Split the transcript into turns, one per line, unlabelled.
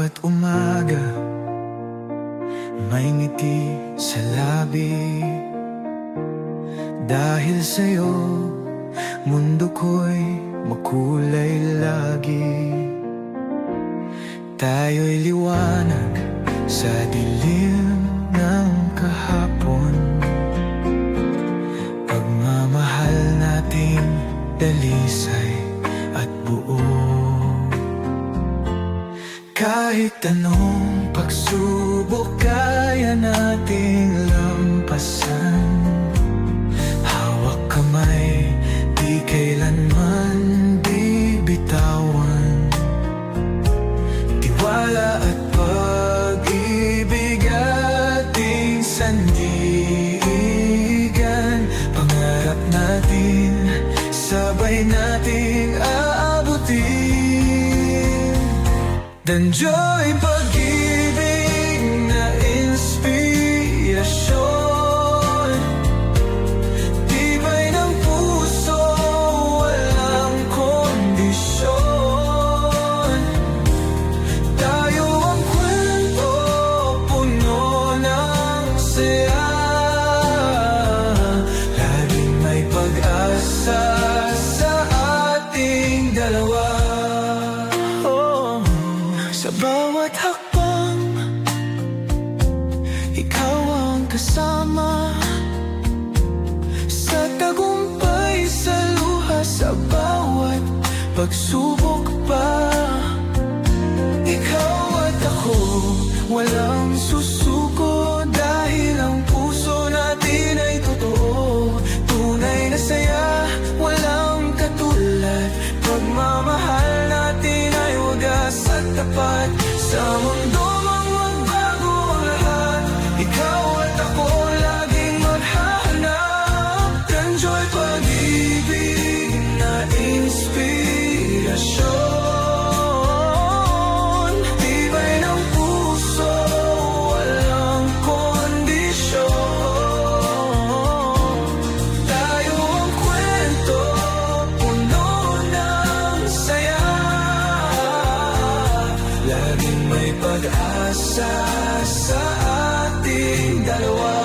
bawat umaga may ngiti sa labi. Dahil sa'yo, mundo ko'y makulay lagi. Tayo'y liwanag sa dilim ng kahapon. Pagmamahal nating dalisay at buo. Kahit anong pagsubok kaya nating lampasan. Hawak kamay, di kailanman bibitawan. Tiwala at pag-ibig ating sandigan. Pangarap natin, sabay nating aabutin. Danjo'y pag-ibig na inspirasyon. Tibay ng puso, walang kondisyon. Tayo ang kwento, puno ng saya. Laging may pag-asa sa ating dalawa. Sa bawat hakbang, ikaw ang kasama. Sa tagumpay, sa luha, sa bawat pagsubok pa. Ikaw at ako, walang susuko. Dahil ang puso natin ay totoo. Tunay na saya, walang katulad. Pagmamahal natin ay wagas at tapat. Sa mundo mang magbago ang lahat, ikaw at ako laging maghahanap. Danjo'y pag-ibig na inspirasyon. Tibay ng puso, walang kondisyon. Tayo ang kwento, puno ng saya. Laging may pag-asa sa ating dalawa.